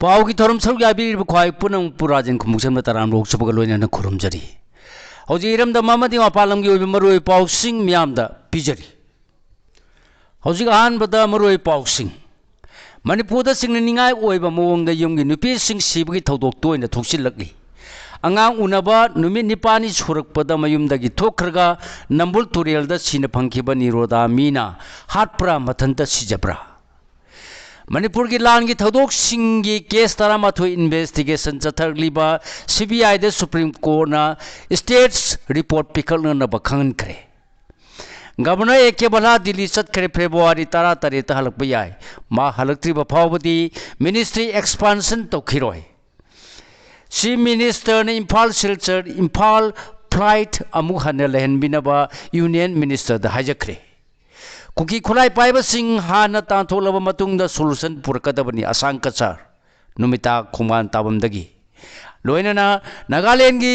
पाव की थोरम सरुक याबीर ख्वाई पुनम पुराजन खुमुसम तराम लोक सबग लोइना खुरुमजरी हौजी इरमदा मामदी मपालम की ओइबे मरोय पाउसिंग म्यामदा पिजरी हौजी अहानबदा मरोय पाउसिंग मणिपुरदा सिंगनिंगाय ओइबा मोंगदा युमगी नुपी सिंग सिबगी थौदोक तोइना थोक्सिलकली अंगांग उनबा नुमित निपानी सुरकपदा मयुमदगी थोखरगा नंबुल तुरेलदा सिन फंखिबा निरोदा मीना हाटप्रा मथंता सिजब्रा मणिपुर की लान की थौदोक सिंगी केस तरामाथोई इन्वेस्टिगेशन चथरलीबा सीबीआई दे सुप्रीम कोर्ट ना स्टेट्स रिपोर्ट पिकलनबा खंगनखरे गवर्नर एके बला दिल्ली चतखरे फेब्रुआरी 13 हलक याय मा हलक्त्रिबा फावबदी मिनिस्ट्री एक्सपांशन तौखिरोय सी मिनिस्टर ने इम्फाल सिलचर इम्फाल फ्लाइट अमुक हन्ना लेहनबिनबा यूनियन मिनिस्टर दा हाजखरे कुकी खुलाई पाइबा सिंह हाना तांथोलब मतुंगदा सोल्यूशन पुरकदबनी असांग कचार नुमिता खुमान ताबमदगी लोइनना नागालैंड की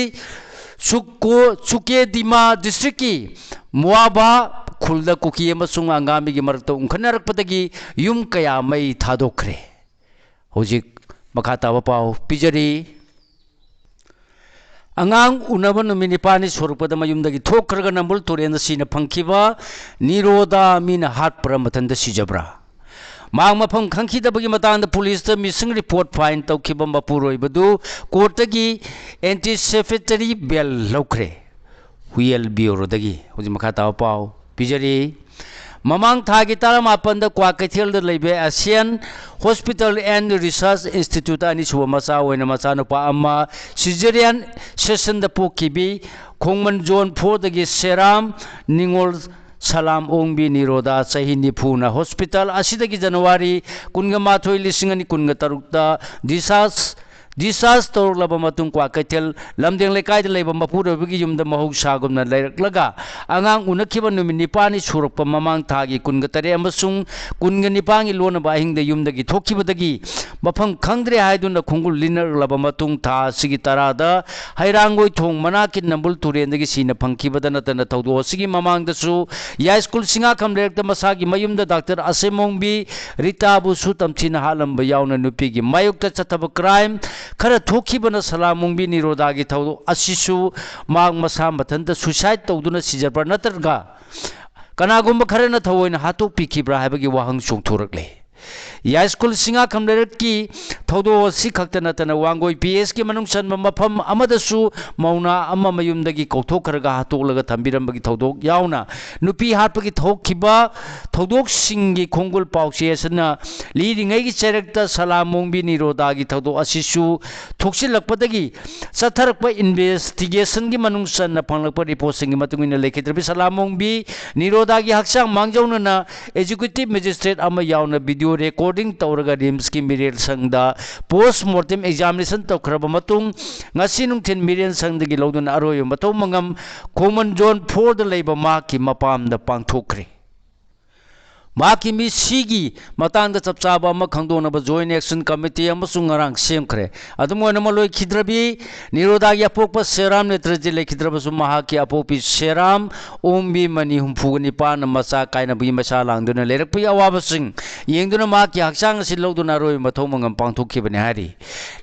सुके दिमा डिस्ट्रिक्ट की मुआबा खुलदा कुकी अमसुंग अंगामी की मरतो उंखनरकपदगी युम कया मई थादोखरे होजिक मखा ताबा पाव पिजरी अंगांग उनबा नुमित निपानी स्वरूपद मयुमदगी थोखरगा नंबुल तुरेन सिन फंखिबा निरोदा मीना हाटप्रा मथंद सिजब्रा मांग मफम खंखिदबगी मतांद पुलिस द मिसिंग रिपोर्ट फाइन तौखिबा मपुरोइबदु कोर्टगी एंटीसेफेटरी बेल लौखरे हुयल ब्यूरोदगी होजि मखा ताव पाव पिजरी ममांग थागी तारामापन क्वाकैथेल लेबे Asian hospital and research institute अनिसुब मचा ओइना मचानुपा अमा सिजेरियन सेशन द पोखिबी खोंगमन जोन 4 दगी सेराम निंगोल सलाम ओंबी निरोदा चही निफुना हॉस्पिटल असिदगी जनवरी 19 डिसास तौरलब मतुंग क्वाकैथेल लमदेंग लेकायद लेबा मपुरोबगी युमदा महौसागुमना लेरक्लगा अंगांग उनखिबा नुमित निपानी सुरकपा ममांग थागी 19 अमसुंग 19 लोनबा अहिंगदा युमदगी थोखिबदगी मफम खंगद्रे हायदुना खुंगुल लिनरलब मतुंग था सिगी तरादा हैरांगोय थोंग मनाकि नंबुल तुरेंदगी सिना फंखिबदा नतना थौदो सिगी ममांगदसु या स्कूल सिंगा खमलेरकता मसागी मयुमदा डॉक्टर असेमोंबी रिताबु सुतमचिना हालंबा यावना नुपीगी मायुक्ता चथब क्राइम खर थोखिबना सलामुंबी निरोदागी थौदो असिसु मांग मसा मथंत सुसाइड तौदुना सिजरबा नतरगा कनागुंबा खरना थवोइना हातोक पिखिब्रा हाबगी वाहंग चोंथोरकले या स्कूल सिंगा खमलेरक की थौदो सि खक्त नतना वांगोय पीएस की मनुंग सन मफम अमदसु मौना अमा मयुमदगी कौथोखरगा हातोलगा थंबिरंबगी थौदोक यावना नुपी हाटपगी थोखिबा थौदोक सिंगी खोंगुल पाउसियसना लीरिंगैगी चेरक्ता सलामोंबी निरोदागी थौदो असिसु थोक्सिलकपदगी सथरकपा इन्वेस्टिगेशन की मनुंग सन फंगलकपा रिपोर्ट सिंगी मतुंगिना लेखिद्रबी सलामोंबी निरोदागी हक्सांग मांगजौनना एग्जीक्यूटिव मजिस्ट्रेट अमा यावना वीडियो रिकॉर्डिंग तौरगा रिम्स की मिरेल संगदा पोस्टमार्टम एग्जामिनेशन तौखरब मतुंग ngasi nungthin मिरेल संगदगी लौदुना अरोय मतौ मंगम खोमन जोन 4 द लेबा माकी मपामदा पांगथोखरे माकी मिसिगी मतांग चपचाबा अमा खंगदोनब जॉइंट एक्शन कमिटी अमसुंग ngarang सेमखरे अदुमोना मलोय खिद्रबी निरोदागी अपोकपा सेराम नेत्रजि लेखिद्रबसु महाकी अपोपी सेराम ओमबी मनी हुमफुगनि पान मचा कायनबी मचा लांगदुना लेरकपी अवाबसिंग येंगदुना माकी हक्सांग असि लौदुना रोय मथौ मंगम पांगथोखिबनि हारि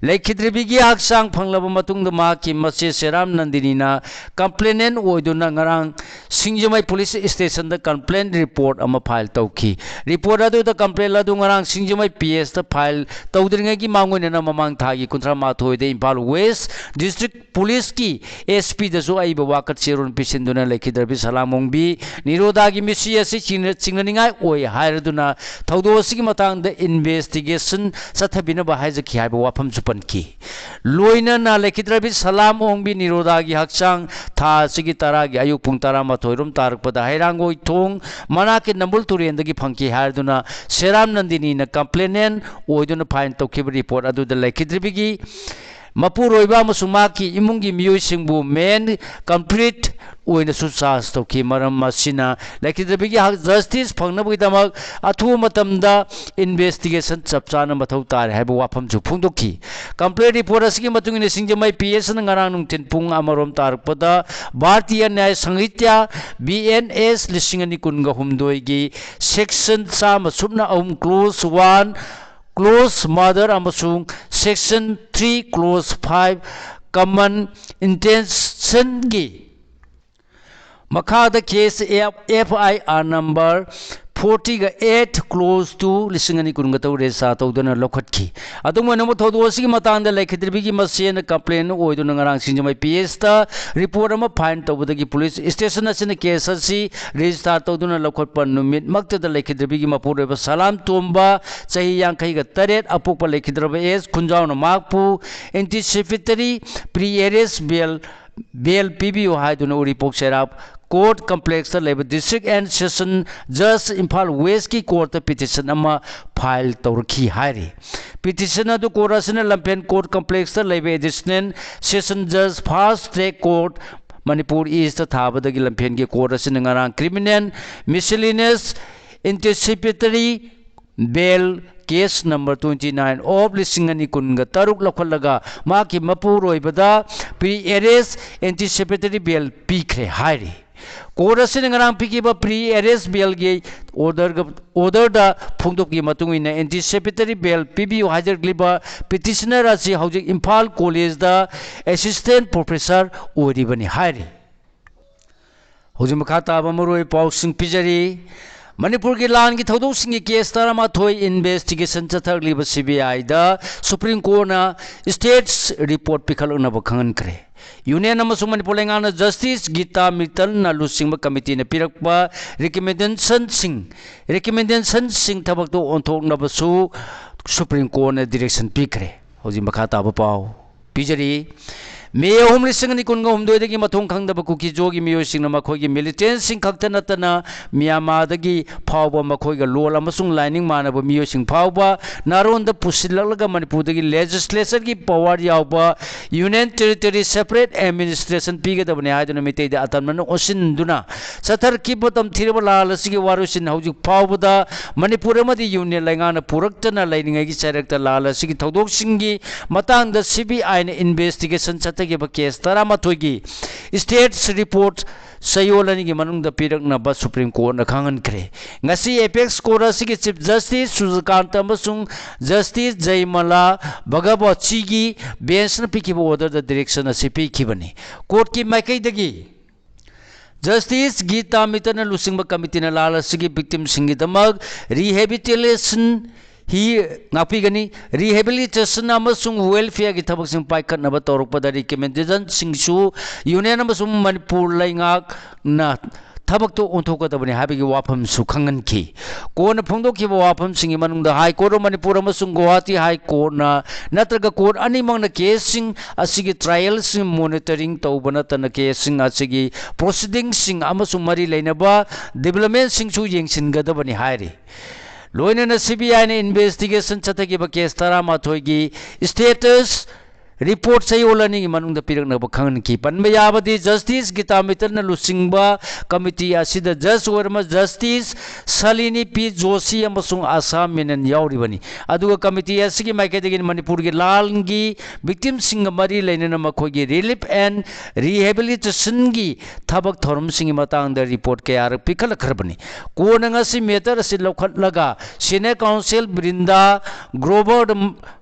लेखिद्रबीगी हक्सांग फंगलब मतुंगद माकी मचे सेराम नंदिनीना कंप्लेनेंट ओइदुना ngarang सिंगजमai पुलिस स्टेशन द कंप्लेंट रिपोर्ट अमा फाइल तौखि रिपोर्ट अदुदा कंप्लेंट अदु ngarang सिंगजमai पीएस द फाइल तौद्रिंगगी मांगोइना ममांग थागी 19 दे इम्फाल वेस्ट डिस्ट्रिक्ट पुलिस की एसपी दसु आइबा वाकत सेरुन पिसिंदुना लेखिद्रबी सलामोंबी निरोदागी मिसी असि चिंगनिंगाय ओय हायरदुना थौदोसिगी मतांग द इन्वेस्टिगेशन सथबिनबा हायजखि हायबा वाफम सुपनखि लोइनना लेखिद्रबी सलामोंबी निरोदागी हक्सांग था सिगी तरागी अयुक पुंग 13 रोम तारकपदा हैरांगोय थोंग मनाके नंबुल तुरेंदगी फंखि हायरदुना सेराम नंदिनीना कंप्लेनेंट ओइदुना फाइन तौखिब रिपोर्ट अदुदा लेखिद्रबीगी मपुरोइबा मसुमाकी इमुंगी मियोइसिंगबु मेन कंप्लीट ओइना सुचार्ज तौखि मरम मसिना लेखिद्रबीगी जस्टिस फंगनबगिदमक अथु मतमदा इन्वेस्टिगेशन चपचाना मथौ तारे हाइबा वाफम जु फुंदोखि कंप्लेंट रिपोर्ट असगी मतुंगिना सिंगजमai पीएस न ngarang nungtin pung amarom tarpada भारतीय न्याय संहिता BNS 1993 की section 1 close 1 clause murder amasung section 3 clause 5 common intention gi Makada case FIR number 48 close to listening kungato resa to dona lokhatki aduma namo thodo sigi matanda lekhidirbi gi masen complaint oiduna ngarang sinjamai PS ta report ama find tobudagi police station asina case asi register toduna lokhat pan numit makta da lekhidirbi gi mapureba salam tomba chahi yankai ga taret apokpa lekhidirba es khunjaw na makpu anticipatory pre-arrest bail PBO haiduna report serap court complex labor district and session judge Imphal West ki court petition ama file tawrki hairi petition adu court asina Lampen court complex labor additional session judge fast track court Manipur East thabadagi Lampen ki court asina ngarang criminal miscellaneous anticipatory bail case number 29 of lisingani kunga taruk lakhalaga maki mapur oibada pre-arrest anticipatory bail pikre hairi Court ngarang pikiba pre-arrest bail ge order da phungdok gi matung ina anticipatory bail PBO hajar gliba petitioner asi hojik Imphal College da assistant professor oribani hairi hojim khata ba maroi paw sing pijari Manipur ki lan ki thodok sing ki case tarama thoi investigation chathar gliba CBI da Supreme Court na states report pikhalna ba khangan kre Union amasung Manipur lengana Justice Gita Mittal na lusingba committee na pirakpa recommendation sing thabak to onthok na basu Supreme Court na direction pikre hoji makha ta ba paw pijari May home listening kunga humdoidagi mathong khangdaba kuki jogi miyosing na makhoigi militant sing khakta natana Myanmar-dagi phawba makhoiga lol amasung lining manaba miyosing phawba naronda pusilaga Manipur-dagi legislature gi power yawba Union Territory separate administration pigadabani haiduna miteida atamna osinduna sathar ki botam thiraba lalasigi warusin hojik phawbada Manipur amadi Union laingana puraktana lainingai gi charakta lalasigi thodok singi matangda CBI na investigation case Taramatogi states report Sayolani Manunda Pirak Naba Supreme Court na Kangan Kre. Ngasi Apex Court Siki Chief Justice Suzakanta Masung Justice Jaimala Bagabo Chigi bench na pikibo order the direction of CP Kibani. Court ki Makai Dagi Justice Gita Mitana Lusingba Committee na Lala Sigi victim Singidamag rehabilitation Napigani rehabilitation amasung welfare gi thabak sing paikhat na ba torokpada recommendation singsu union amasung Manipur laingak na thabak to onthokadabani habigi wafam su khangan ki kona phongdok ki wafam singi manungda high court of Manipur amasung Guwahati high court na natraga court ani mangna case sing asigi trial sing monitoring tawbana tana case sing asigi proceedings sing amasung mari lainaba development sing su yengsin gadabani hairi Loina na CBI na investigation chathagi ba case Taramatogi status report sayolani manungda pirak na ba khangan ki panba yabadi Justice Gita Mittal na lusingba committee asida Judge Warma Justice Salini P Joshi amasung Assam Menon yauribani aduga committee asigi maikadagi Manipur gi lalngi victim singa mari lainana makhogi relief and rehabilitation gi thabak thorum singi matangda report kayar pikhala kharbani kona ngasi matter asi lokhatlaga Senior Counsel Brinda Grover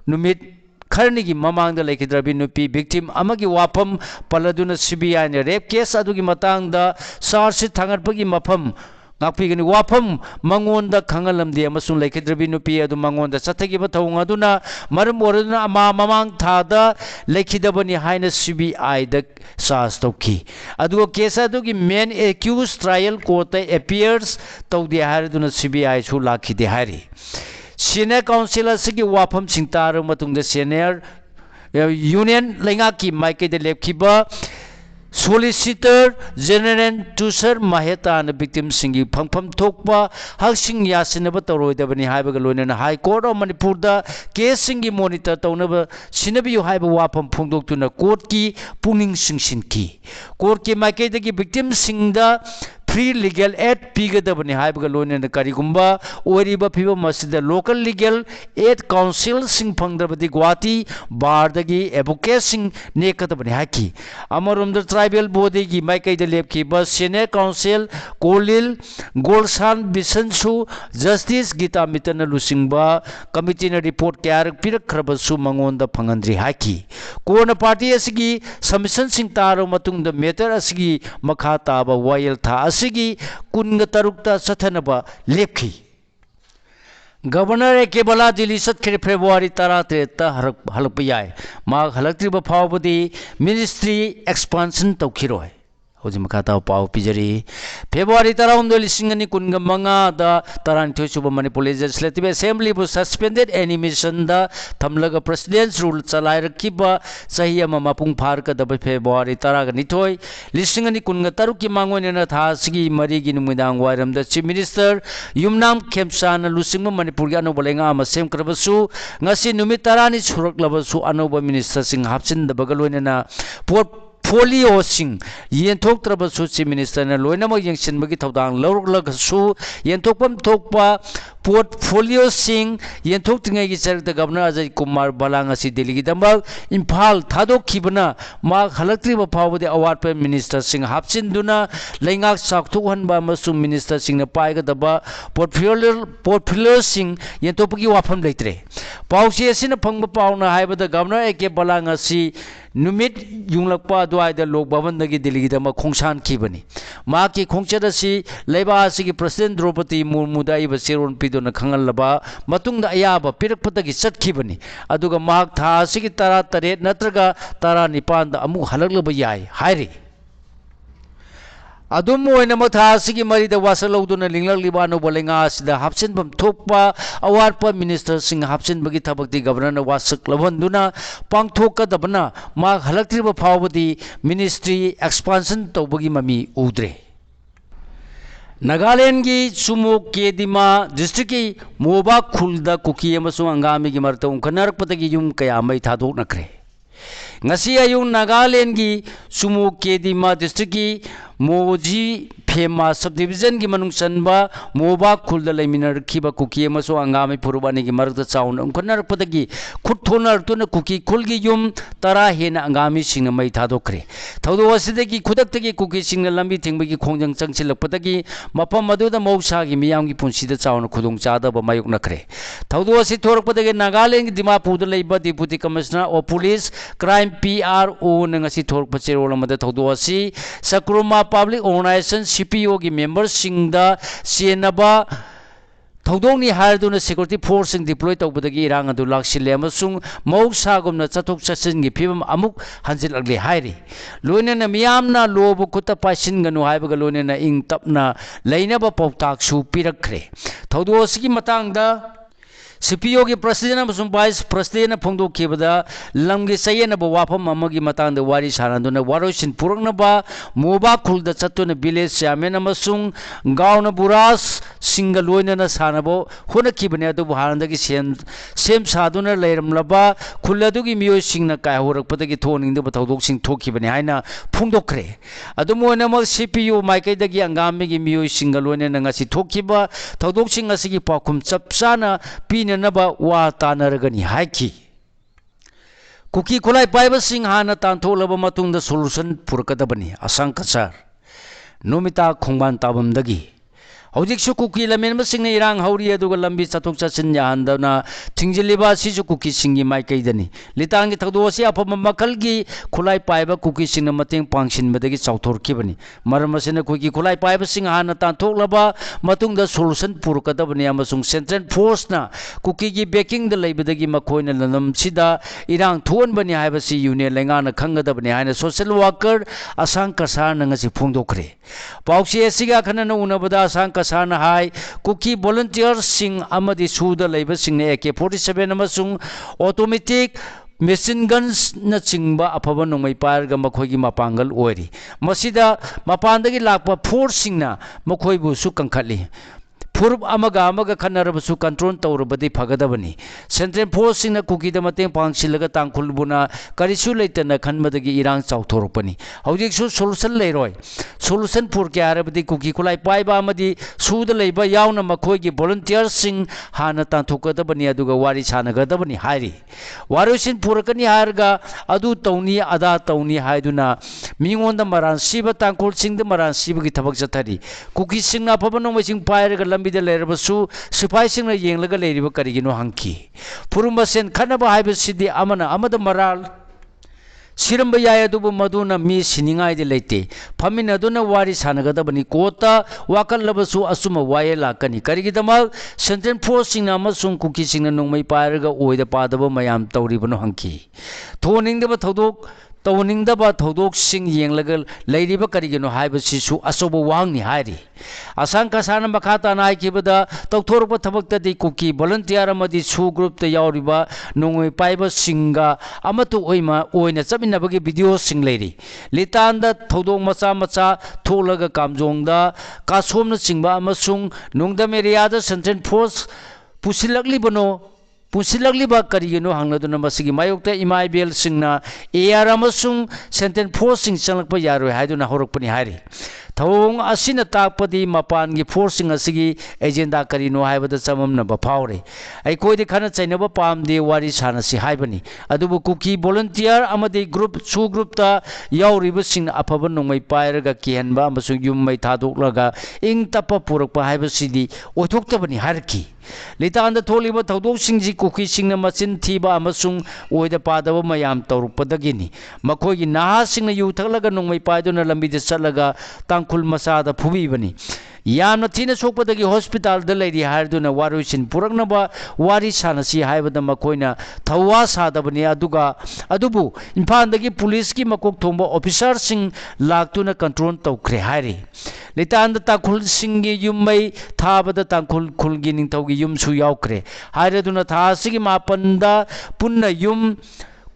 numit Karnigi Mamang the Lake Drabinupi victim Amagi Wapam Paladuna CBI and rape case Adugi Matang the Sarsi Tangarpagi Mapam Napigani Wapam Mangon the Kangalam the Amasun Lake Drabinupi Adu Mangon the Satagiba Taungaduna Maramorana Mamang Tada Lekidabani Highness CBI the Sastoki Adu case Adugi men accused trial court appears Tau the Haraduna CBI Sulaki the Hari Senior Counsel asigi wafam singtar matungda senior union lengaki maike de lepkiba Solicitor General Tushar Maheta and victim singi phangpham thokpa haksing yasinaba toroidabani haibaga loinana High Court of Manipur da case singi monitor tawnaba sinabi haiba wafam phongdoktuna court ki puning singsin ki court ki maike de victim singda free legal aid पीगदबनी हाइबगा लोइनना करिगुंबा ओरिबा फिबा मसिदा local legal aid council सिंग फंगदबदी गुवाहाटी बारदगी एडवोकेट सिंग नेकदबनी हाकी अमरोमद ट्राइबल बॉडी की माइकैदा लेपखिबा सीनियर काउंसिल कोलिल गोलसान बिसनसु जस्टिस गीता मितन लुसिंगबा कमिटी ने रिपोर्ट क्यारक पिरखरबसु मंगोंदा फंगंद्री हाकी कोन पार्टी असगी सबमिशन सिंग तारो मतुंग द मेटर असगी मखा ताबा वायल था असगी कुनग तरुकता सथनबा लेपखी गवर्नर के बला दिल्ली सत्खरे फेब्रुआरी 13 हलप याय मा हलक्त्रिब फावबदी मिनिस्ट्री एक्सपांशन तौखिरोय होजी मखाता पाव पिजरी फेब्रुआरी 13 लिसिंगनी कुनग मंगा दा 13 सुब मणिपुर लेजिस्लेटिव असेंबली बु सस्पेंडेड एनिमेशन दा थमलग प्रेसिडेंट्स रूल चलाय रखिबा सही अमा मपुंग फारक दब फेब्रुआरी 12 लिसिंगनी कुनग तरुक की मांगोनेना थासगी मरी की नुमिदांग वायरम द चीफ मिनिस्टर युमनाम खेमसान लुसिंग मणिपुर की अनोबलेंगा अमा सेम करबसु ngasi numit 10 सुरकलबसु अनोब मिनिस्टर सिंह हापसिन दबगलोनेना पोर्टफोलियो सिंह येंथोक्त्रबसु चीफ मिनिस्टर ने लोइनमक येंसिनबगी थौदांग लौरगलगसु येंथोकपम थोकपा पोर्टफोलियो सिंह येंथोक्तिंगै की चरक गवर्नर अजय कुमार बलांग असि दिल्ली की दंबल इम्फाल थादोखिबना मा हलक्त्रिब फावदे अवार्ड पे मिनिस्टर सिंह हापसिनदुना लैंगाक साक्थोहनबा अमसुंग मिनिस्टर सिंह ने पाइगदबा पोर्टफोलियो सिंह येंथोपगी वाफम लेत्रे पाउसी असिन फंगबा पाउना हाइबदा गवर्नर एके बलांग असि नुमित युंगलकपा अद्वायद लोक भवन की दिल्ली की खोंसान की मा की खोंचद लेबा की प्रेसिडेंट द्रौपदी मुर्मू सेरोन पीदोन खंगलबा मतुंग अयाब पिरकपदगी चटखिबनी अदुगा माक था की 13 नत्रगा 19 अमु हलगलब याय हायरी अदुम ओइना मथासिगी मरिदा वासलौदुना लिंगलगलिबा अनोबलेंगा असिदा हापसिनबम थोकपा अवारपा मिनिस्टर सिंह हापसिनबगी थबकती गवर्नर वासक लबंदुना पांगथोकदबना मा हलक्त्रिबा फावबदी मिनिस्ट्री एक्सपांशन तौबगी ममी उद्रे नागालैंड की सुमो केदिमा डिस्ट्रिक्ट की मोबा खुलदा कुकी अमसुंग अंगामी की मरता उनखनरकपदगी युम कया मै थादोकनख्रे ngasi ayung नागालैंड की सुमो केदिमा डिस्ट्रिक्ट की मोजी फेमा सब डिवीजन की मनुंग सनबा मोबा खुलद लेमिनर खिबा कुकी मसो अंगामी पुरुबानी की मरद चाउन उनखनर पदगी खुथोनर तुन कुकी खुल की युम 10 हेन अंगामी सिंग मै थादोखरे थौदो असिदगी खुदक्तगी कुकी सिंग लंबी थिंबगी खोंजंग चंगसिलपदगी मफम मदुदा मौसागी मियाम की पुंसीदा चाउन खुदोंग चादब मायुक नखरे थौदो असि थोरकपदगी नागालैंड की दिमापुर लेबा deputy commissioner of police crime PRO नंगसी थोरक चेरोल मद थौदो असि सक्रुमा पब्लिक ऑर्गेनाइजेशन CPO की मेंबर सिंगदा सेनबा थौदोंनि हारदुना सिक्योरिटी फोर्स सिंग डिप्लॉय तौबदगी इरांग अदु लाक्सिले अमसुंग मौसागुमना चथोक चसिनगी फिबम अमुक हंजिलगले हायरी लोइनना मियामना लोब खुता पाइसिनगनु हायबगा लोइनना इंग तपना लैनबा पौताकसु पिरखरे थौदोसगी मतांगदा CPO की प्रेसिडेंट अमसुंग वाइस प्रेसिडेंट फोंदोखिबदा लंगी सयेनबा वाफम अमगी मतांगदा वारी सानादुना वारोसिन पुरकनबा मोबा खुलदा चतुना विलेज चेयरमैन अमसुंग गाउन बुरास सिंग लोइनना सानबो होनखिबने अदु हारंदगी सेम सादुना लेरमलबा खुलदुगी मियो सिंगना कायहोरकपदगी थोनिंगदबा थौदोकसिंग थोखिबने हायना फोंदोखरे अदुमोनमक CPO माइकैदगी अंगामीगी मियो सिंग लोइनना ngasi थोखिबा थौदोकसिंग असigi पाखुम चपसाना पीननबा वा तानरगनी हाइकी कुकी खुलाई पाइबा सिंह हाना तांथोलबा मतुंगदा सोल्यूशन पुरकदबनी असंकसर नुमिता खोंबान ताबमदगी हौजिकसु कुकी लमेनबा सिंगने इरांग हौरी अदुगा लंबी चथोक चसिन याहंदना थिंजिलिबा सिसु कुकी सिंगी माइकैदनी लितांगी थौदोसी अफम मखलगी खुलाई पाइबा कुकी सिंगना मतेंग पांगसिनबदगी चौथोरखिबनी मरमसिना कुकी खुलाई पाइबा सिंग हाना तांथोकलबा मतुंगदा सोल्यूशन पुरकदबनी अमसुंग सेंट्रल फोर्सना कुकी की बेकिंग द लेबदगी मखोइना लनमसिदा इरांग थोनबनी हाइबसी यूनियन लेंगाना खंगदबनी हाइना सोशल वर्कर असंग कसार नंगसी फोंदोखरे पाउसी एसिगा खनना उनबदा असंग साना हाई कुकी वॉलंटियर सिंह अमदी सूद लेबा सिंह ने AK-47 अमसुंग ऑटोमेटिक मेसिन गन्स न चिंबा अफब नोंमै पारगा मखोगी मपांगल ओइरी मसिदा मपांदगी लाकपा फोर्स सिंगना मखोइबु सु कंखली फुरुप खनरबसु कंट्रोल तौरबदी फगदबनी सेंट्रल फोर्स सिंह कुकी द मतें पांगसिलगा तांखुलबुना करिसु लेतना खनमदगी इरांग चाउथोरपनी हौजिकसु सोल्यूशन लेरोय सोल्यूशन पुर के आरबदी कुकी खुलाई पाइबा अमदी सुद लेबा यावना मखोयगी वॉलंटियर सिंह हाना तांथोकदबनी अदुगा वारी सानगदबनी हायरी वारुसिन पुरकनी हारगा अदु तौनी अदा तौनी हायदुना मिंगोंद मरान सिबा तांखुल Singh the Moran सिबगी थबक जथरी cookie Singh ना फबनो मसिंग पायरगा लंबिदा लेरबसु सिपाही सिंह ना येंगलगा लेरिबा करिगिनो हंकी फुरुमसेन खनबा हायबसिदी अमना अमद मराल सिरंब याय अदुबु मदुना मी सिनिंगाय लेते फमिन अदुना वारी सानगदबनी कोता वाकलबसु असुम वाये लाकनी करिगिदमा सेंट्रल फोर्स सिंह अमसुंग कुकी सिंह नोंमै पायरगा ओइदा पादब मयाम तौरिबनो हंकी थोनिंगदब थौदोक तौनिंगदब थौदोक सिंह येंगलगा लेरिबा करिगिनो हायबसिसु असोबो वांगनी हायरी असंग कसान मखाता नायकिबदा तौथोरप थबक्तदी कुकी वॉलंटियर अमदी सु ग्रुप त यावरिबा नोंगै पाइबा सिंगा अमतु ओइमा ओइना चमिनबगी वीडियो सिंग लेरी लितांदा थौदोक मचा मचा थोलगा कामजोंगदा कासोमना चिंगबा अमसुंग नोंगदम एरियादा सेंट्रल फोर्स पुसिलगलिबनो पुसिलगलिबा करिगिनो हांगनदुना मसिगी मायोक्ता इमाइबेल सिंगना एआर अमसुंग सेंट्रल फोर्स सिंग चलकपा यारोय हायदुना होरकपनि हायरी थौंग असिना ताकपदी मपान की फोर्सिंग असिगी एजेंडा करिनो हायबदा चममनबा फावरे अइकोइदि खना चैनबा पामदे वारी सानसी हायबनी अदुबु कुकी वॉलंटियर अमदि ग्रुप सु ग्रुप ता यावरिबसिंग अफब नोंमै पायरगा किहनबा अमसुंग युम्मै थादोक्लगा इंग तप पुरकपा हायबसिदी ओथोक्तबनी हारकी लितांदा थोलिबा थौदोकसिंगजी कुकी सिंगना मचिन थीबा अमसुंग ओइदा पादबा मयाम तौरपदगिनी मखोइगी नाहासिंगना यु थकलगा नोंमै पायदुना लंबिदे चलगा तांखुल मसादा फुबीबनी यामना थीना सोकपदगी हॉस्पिटल द लेरी हायदुना वारुसिन पुरकनबा वारी सानसी हायबदा मखोइना थवा सादबनी अदुबु इम्फालदगी पुलिस की मकोक थोंबा ऑफिसर सिंह लाक्तुना कंट्रोल तौख्रे हायरी लितांदा तांखुल सिंगी युम्मै थाबदा तांखुल खुलगी निंथौगी युमसु यावख्रे हायरदुना थासिगी मापनदा पुन्ना युम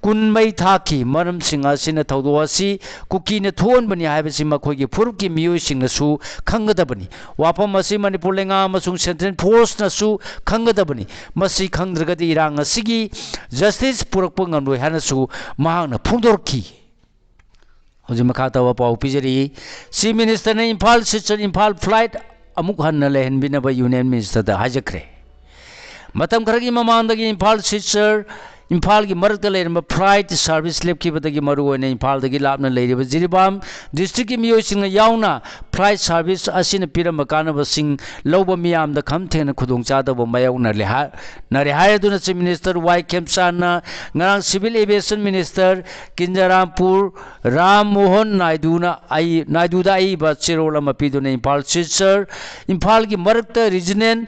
कुनमै थाकी मरम सिंह असिना थौदो असि कुकीने थोनबनी हायबसि मखोइगी फुरुकी मियोइसिंगसु खंगदबनी वाफम असि मणिपुर लेंगा अमसुंग सेंट्रल फोर्स नसु खंगदबनी मसि खंद्रगदि इरांग असिगी जस्टिस पुरकप ngamloi हानसु महांगना फुंदोरकी हजि मखाता वा पाउ पिजरी सी मिनिस्टर ने इम्फाल सिचर इम्फाल फ्लाइट अमुक हन्न लेहनबिनबा यूनियन मिनिस्टर दा हाजखरे मतम खरगी ममांदगी इम्फाल सिचर इम्फाल की मरक लेरम फ्लाइट सर्विस लेपखिबदगी मरुओइना इम्फाल दगी लापना लेरिबा जिरिबाम डिस्ट्रिक्ट की मियोइसिंग यावना फ्लाइट सर्विस असिन पिरम कानबसिंग लौबा मियाम द खमथेना खुदोंग चादब मायौना नरे हायदुना चीफ मिनिस्टर वाई खेमसाना ngarang civil aviation minister Kinjarapu Ram Mohan नायडूदा आईबा चिरोलम पिदुना इम्फाल सिचर इम्फाल की मरक regional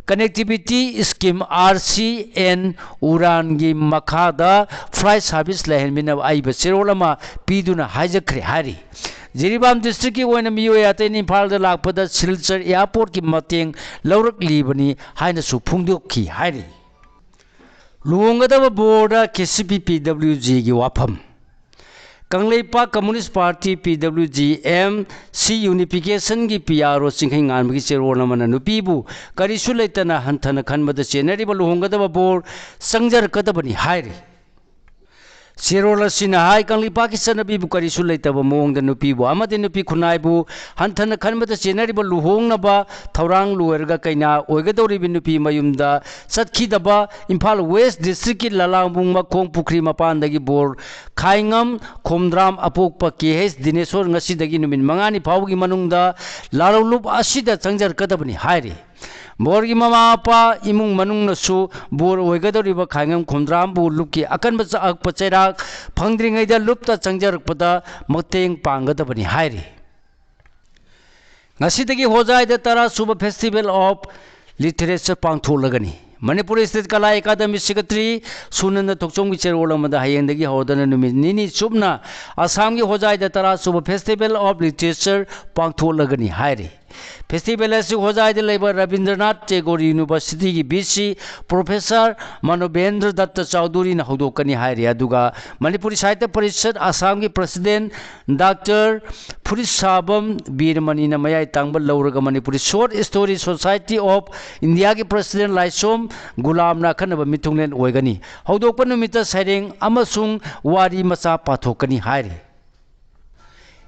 connectivity scheme RCN Udan की मखादा फ्लाइट सर्विस लेहनबिना आईब चिरोलमा पीदुना हाइजखरे हारी जिरीबाम डिस्ट्रिक्ट की ओइना मियोय अतैन इम्फाल दा लाकपदा सिलचर एयरपोर्ट की मतेंग लौरकलीबनी हाइनसु फुंगदोखी हारी लुंगदब बोर्ड KCP PWG की वाफम Kangleipak communist party PWG MC unification की PRO चिंखै nganbagi चेरोल मन नुपीबु करिसु लेतना हंथन खनबद चेनरिब लुंगदब बोर्ड संजर कदबनी हायरे चेरोल सिना हाय कंगलेपा की चनबीबु करिसु लेतब मोंग द नुपीबु अमदि नुपी खुनाइबु हंथन खनबद चेनरिब लुहोंगनबा थौरांग लुरगा कैना ओइगदौरिबि नुपी मयुमदा चतखिदबा इम्फाल वेस्ट डिस्ट्रिक्ट की ललांगबुंग मखोंग पुखरी मपानदगी बोर्ड खाइंगम खोमद्राम अपोकपा KH दिनेश्वर ngasiदगी नुमिन मंगानी फावगी मनुंगदा लालौलुप असिदा चंजर कदबनी हायरे बोर्गी ममापा इमुंग मनुंगनसु बोर ओइगदौरिबा खाइंगम खोमद्राम बु लुपकी अकनब अकप चैराक फंगद्रिङैदा लुपता चंजरकपदा मतेंग पांगदबनी हायरे ngasiदगी होजाइदा 13 सुब फेस्टिवल ऑफ लिटरेचर पांगथोलगनी Manipur state Kala academy secretary Sunanda Thokchom चेरोल हयेंदगी हौदना नुमित निनी चुपना असम की होजाइदा 13 सुब फेस्टिवल ऑफ लिटरेचर पांगथोलगनी हायरे फेस्टिवल असी होजाइदे लेबा रविंद्रनाथ टैगोर यूनिवर्सिटी की बीसी प्रोफेसर मनोबेंद्र दत्त चौधरी न हौदोकनी हाइरे अदुगा मणिपुरी साहित्य परिषद आसाम की प्रेसिडेंट डॉक्टर फुरिसाबम वीरमणि न मयाई तांगबल लौरगा Manipuri short story society of India की प्रेसिडेंट लाइसोम गुलाम ना खनब मिथुंगलेन ओइगनी हौदोकप नुमित सैरेंग अमसुंग वारी मचा पाथोकनी हाइरे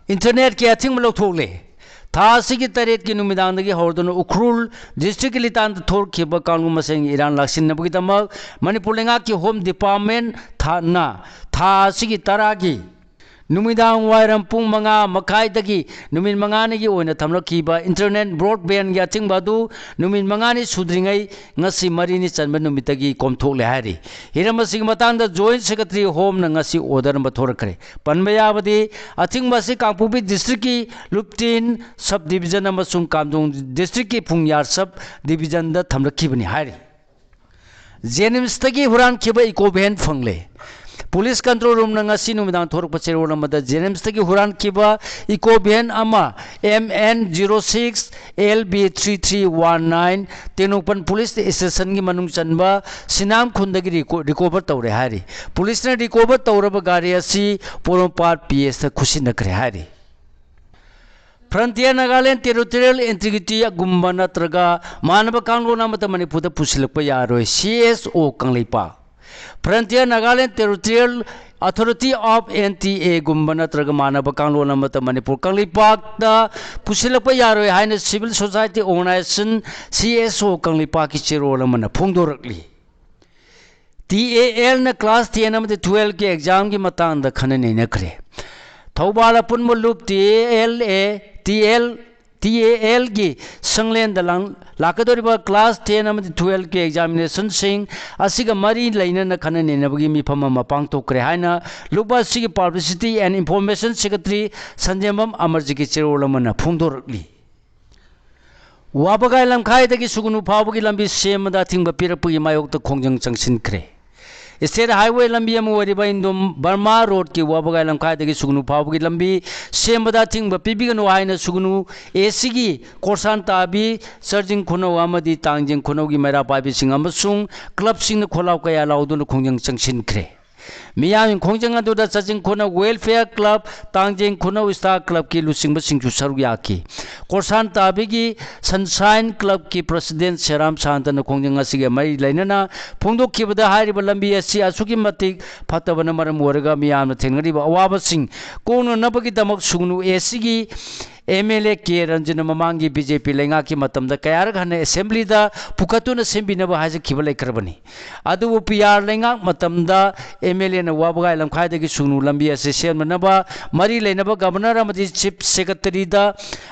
इंटरनेट के अथिंग लौथोकले थासी की तरेत की नुमिदांदगी हौरदन उखरुल डिस्ट्रिक्ट लितान थोरखिब कानून मसेंग इरान लाक्सिनबगीदमक मणिपुर लेंगा की होम डिपार्टमेंट थाना थासी की तरागी नुमिदांग वायरम पुंग मंगा मखाइदगी नुमिन मंगानेगी ओइना थमलखिबा इंटरनेट ब्रॉडबैंड या चिंगबादु नुमिन मंगानी सुद्रिंगै ngasi marini chanba numitagi komthokle hari hiramasi matangda joint secretary home na ngasi order ma thorakre panbayabadi athingmasi kangpubi district ki luptin sub division amasung kamdong district ki pungyar sub division da thamlakhibani hari jenims tagi huran khiba eco van phangle police control room नंगासी नुमिदांग थोरक पचेरो नमदा जेनेम्स तकी हुरान किबा eco van अमा MN06 LB3319 तेनोपन पुलिस स्टेशन की मनुंग चनबा सिनाम खुंदगी रिकवर तौरे हारी पुलिस ने रिकवर तौरब गाड़ी असी पोरोपाट PS खुशी नकरे हारी फ्रंटियर नागालैंड टेरिटोरियल इंटीग्रिटी गुम्बा नत्रगा मानव कानून अमत मणिपुर पुसिलप यारोय CSO Kangleipak frontier Nagaland territorial authority of NTA गुम्बा नत्रगा मानव कानून अमत मणिपुर कंगलेपाक पुसिलप यारोय हाइना civil society organisation CSO Kangleipak की चेरोल मन फोंदोरकली TAL न क्लास 10 अमत 12 के एग्जाम की मतांग द खनने नखरे थौबाल पुनम लुप TAL की संगलेन दलांग लाकदोरिबा क्लास 10 अमदी 12 के एग्जामिनेशन सिंग असिगा मरी लैनन खनने नबगी मिफम मा पांगथोकरे हाइना लुबा सिगी publicity and information secretary संजयम Amarji की चिरोलमन फोंदोरकली वाबगाय लमखाइदगी सुगुनु फावगी लंबी सेमदा थिंग पिरपगी मायोक्त खोंजंग चंगसिनख्रे स्टेट हाईवे लंबी इंदम बर्मा रोड की वाबगाय लमखाइदगी सुगुनु फावगी लंबी सेमदा थिंग पीबीगनु हाइना सुगुनु AC की कोरसान ताबी सर्जिंग खुनौ अमदी तांजिंग खुनौ की मेरा पाबी सिंग अमसुंग क्लब सिंग खोलाव कया लाउदुन खोंजंग चंगसिनख्रे मियाम खोंजंग अदुदा searching खुनौ welfare club तांजिंग खुनौ star club की लुसिंग सिंगसु सरुयाकी कोरसान ताबी की सनशाइन क्लब की प्रेसिडेंट शेराम शांतन खोंजंग असिगे मई लैनना फोंदोखिबदा हारिब लंबी असि असुकी मतिक फतबन मरम ओरगा मियाम थेंगरिबा अवाबसिंग कोन नबगी दमक सुगनु AC की MLA के रंजन ममांगी BJP लेंगा की मतमदा कयारग हने असेंबली दा पुकतुन सेंबिनबा हाजे खिबा लेखरबनी अदु PR लेंगा मतमदा MLA न वाबगाय लमखाइदगी सुनु लंबी असे सेमनबा मरी लेनबा गवर्नर अमदी चीफ सेक्रेटरी दा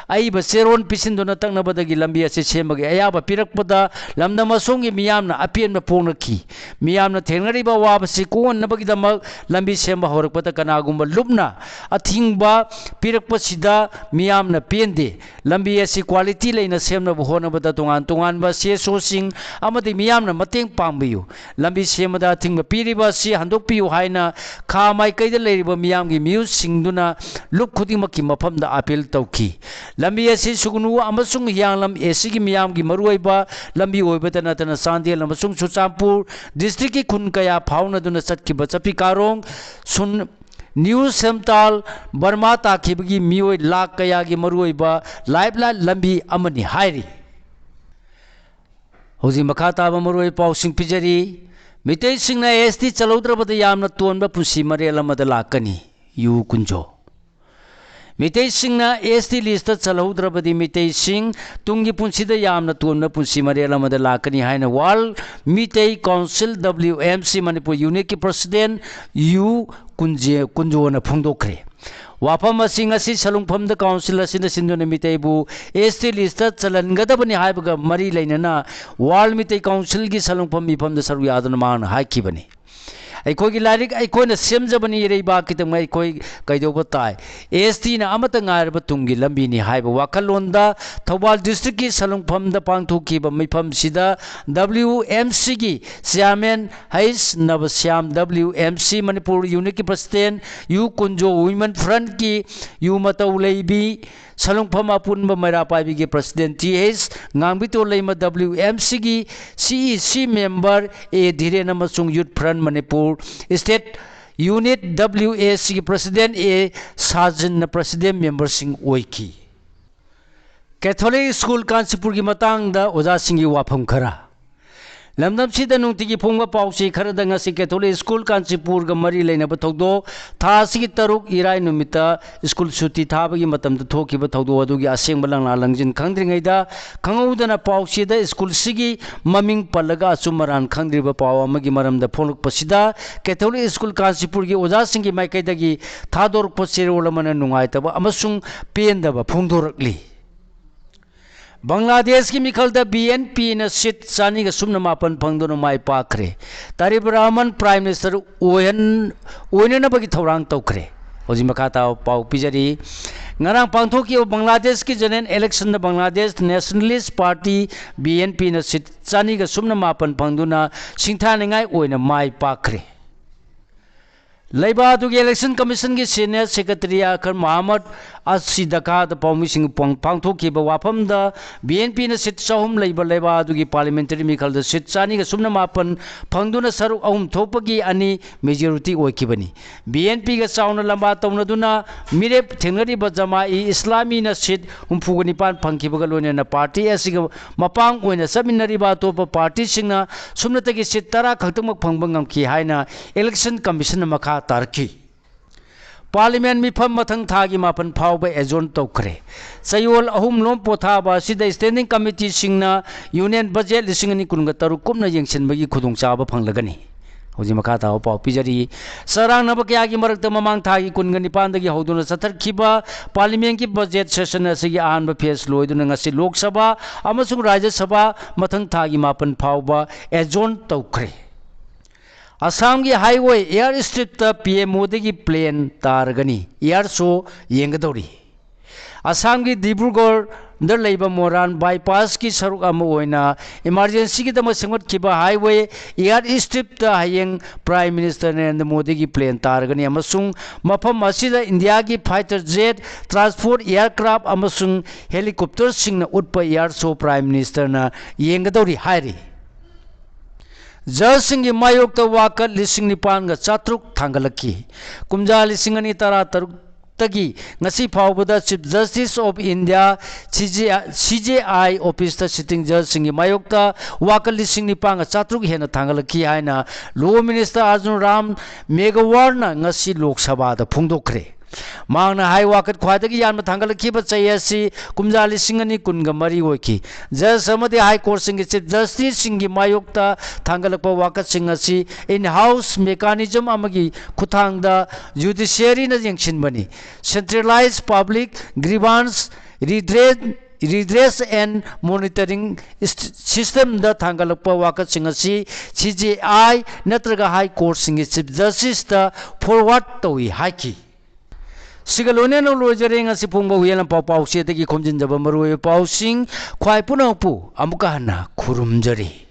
आई बसेरोन पिसिनदोना तंगनबदगी लंबी असे सेमगे अयाबा पिरकपदा लमदम सोंगी मियामना अपियन पोंगनखी मियामना थेंगरिबा वाबसि कोननबगी दमक लंबी सेंबा होरकपदा कनागुंबा लुबना अथिंगबा पिरकपसिदा मियाम न पेंदे लंबी ऐसी क्वालिटी लेना सेमनब होनबदा तोंगान तोंगानबा CSO सिंग अमदी मियामना मतेंग पांगबियु लंबी सेमदा थिंग पीरिबा सि हंदोकपियु हाइना खा माइ कैद लेरिबा मियामगी म्यूज सिंगदुना लुक खुदिमकी मफमदा अपील तौखी लंबी ऐसी सुगनु अमसुंग हियांगलम AC की मियामगी मरुइबा लंबी ओइबदा नतना चांदेल अमसुंग सुचामपुर डिस्ट्रिक्ट की खुन कया फाउनदुना चटकिबा चपी कारोंग सुन न्यू सेमताल बर्मा ताखिबगी मियोय लाख कया की मरुइबा लाइफलाइन लंबी अमनी हाइरी होजी मखा ताबा मरुइ पाउसिंग पिजरी मितै सिंगना ST चलौद्रबद यामना तोनबा पुसी मरेल अमद लाकनी यु कुंजो मितै सिंगना ST लिस्ट चलौद्रबदी मितै सिंग तुंगी पुंसीदा यामना तोनबा पुसी मरेल अमद लाकनी हाइना वाल मितै काउंसिल WMC मणिपुर यूनिट की प्रेसिडेंट यु कुंजोना फोंदोखरे वाफम सिंग असि सलुंगफमद काउंसिल असिन सिंदुन मितैबु ST लिस्ट चलनगदबनि हाइबगा मरी लैनना वाल मितै काउंसिल की सलुंगफम मिफमद सरुयादन मान हाइखिबनि ꯑꯩꯈꯣꯏꯒꯤ ꯂꯥꯏꯔꯤꯛ ꯑꯩꯈꯣꯏꯅ ꯁꯦꯝꯖꯕꯅꯤ ꯏꯔꯩꯕꯥꯛ ꯈꯤꯇꯪ ꯑꯩꯈꯣꯏ ꯀꯩꯗꯧꯕ ꯇꯥꯏ ꯑꯦꯁꯇꯤꯅ ꯑꯃꯠꯇ ꯉꯥꯏꯔꯕ ꯇꯨꯡꯒꯤ ꯂꯝꯕꯤꯅꯤ ꯍꯥꯏꯕ ꯋꯥꯈꯜꯂꯣꯟꯗ ꯊꯧꯕꯥꯜ ꯗꯤꯁꯇ꯭ꯔꯤꯛꯀꯤ ꯁꯂꯨꯡꯐꯝꯗ ꯄꯥꯡꯊꯣꯛꯈꯤꯕ ꯃꯤꯐꯝꯁꯤꯗ WMCꯒꯤ ꯆꯤꯌꯔꯃꯦꯟ ꯍꯩꯁ ꯅꯕꯁ꯭ꯌꯥꯝ WMC ꯃꯅꯤꯄꯨꯔ ꯌꯨꯅꯤꯠꯀꯤ ꯄ꯭ꯔꯁꯤꯗꯦꯟꯠ ꯌꯨ ꯀꯨꯟꯖꯣ ꯋꯤꯃꯦꯟ ꯐ꯭ꯔꯟꯠꯀꯤ ꯌꯨ ꯃꯇꯧ ꯂꯩꯕꯤ सलुंगफम अपुनब मैरापाबी के प्रेसिडेंट TH गांगबितो लेमा WMC की CEC मेंबर ए धीरेन अमसुंग youth front Manipur state unit WAC की प्रेसिडेंट ए साजन प्रेसिडेंट मेंबर सिंह ओइकी कैथोलिक स्कूल कांचीपुर की मतंग दा ओजा सिंह वाफम खरा लमदम सिदा नुंतिगी फोंग पाउसी खरदा ngasi कैथोलिक स्कूल कांचीपुर ग मरी लेनब थौदो थासी तरुक इराय नुमिता स्कूल सुटी थाबगी मतम द थोकिब थौदो अदुगी असेंग बलंगना लंजिन खंद्रिङैदा खंगौदना पाउसीदा स्कूल सिगी ममिंग पल्लगा अचुमरान खंद्रिब पाउ अमगी मरमदा फोलुकपसिदा कैथोलिक स्कूल कांचीपुर की ओजा सिंगी माइकैदगी थादोरक पसेरोल मन नुंगाइतबा अमसुंग पेंदबा फोंदोरकली बांग्लादेश की मिखल BNP न सीट चानी का सुमन मापन फंगदोन माई पाखरे तारिब रहमान प्राइम मिनिस्टर ओयनबगी थौरांग तौखरे होजी मखाता पाउ पिजरी ngarang pangthoki बांग्लादेश की general election Bangladesh nationalist party BNP न सीट चानी का सुमन मापन फंगदोना सिंथानिंगाई ओयना माई पाखरे लेबादुगी इलेक्शन कमीशन की सीनियर सेक्रेटरी आखर मोहम्मद असीदका पाउमिसिंग पांथोकी वाफम BNP न सीट चहुम लेबादुगी पार्लियामेंटरी मिखल सीट चानी का सुमन मापन फंगदुना सरुक अहुम थोपगी अनि मेजोरिटी ओइकिबनी BNP का चाउना लंबा तौनदुना मिरेप थेंगरिब जमाई इस्लामी न सीट 39 फंगखिबगा लोनेना पार्टी असिगा मपांग ओइना समिनरिबा तोप पार्टी सिंगना सुमनतगी सीट 10 खक्तमक फंगबा ngamki हाइना इलेक्शन कमीशन मखा तारकी पार्लियामेंट मिफम मथंग थागी मापन फाउब एजोन तौखरे चयोल अहुम लोम पोथाबा सिदा स्टैंडिंग कमिटी सिंगना यूनियन बजेट 2023 कुमना यंगसिनबगी खुदोंचाबा फंगलगनी होजी मखा ताव पाउ पिजरी सरांग नब कयागी मरक्त ममांग थागी 19 दगी हौदुना सथरखिबा पार्लियामेंट की बजेट सेशन असगी आहानबा फेस लोइदुना ngasi लोकसभा अमसुंग राज्य सभा मथंग थागी मापन फाउबा एजोन तौखरे असम की हाईवे एयर स्ट्रिप PMO की प्लेन तारगनी एयर शो येंगदौरी असम की डिब्रूगढ़ मोरान बाईपास की सरुक इमरजेंसी की सेमगत्खिबा हाईवे एयर स्ट्रिप हयेंग प्राइम मिनिस्टर नरेंद्र मोदी की प्लेन तारगनी मफम इंडिया की fighter jet transport aircraft helicopter उप एयर शो प्राइम मिनिस्टर येंगदौरी हायरी जज सिंह मायोक्त वाकत 9,400 थांगलकी कुमजा 2013 ngasi फाउबदा chief justice of India CJI office sitting जज सिंह मायोक्ता वाकत 9,400 हेन थांगलकी हाइना लॉ मिनिस्टर अर्जुन राम मेघवालना ngasi लोकसभा दा फोंदोखरे मांगना हाई वाकत ख्वादगी यान थांगलखिबा चयसी कुमजा 2023 होकी जज समदि हाई कोर्ट सिंह चीफ जस्टिस सिंह मायोक्ता थांगलप वाकत सिंह असि इन हाउस मेकानिज्म अमगी खुथांगदा जुडिशियरी न यंगसिनबनी centralised public grievance redress and monitoring system दा थांगलप वाकत सिंह असि CJI नत्रगा हाई कोर्ट सिंह चीफ जस्टिस दा फॉरवर्ड तोई हाकी सिगलोने नो लोजरे ngasi pungba huyelam pau pau se tegi khomjin jaba maru pau sing khwai punau pu amuka hana khurumjari।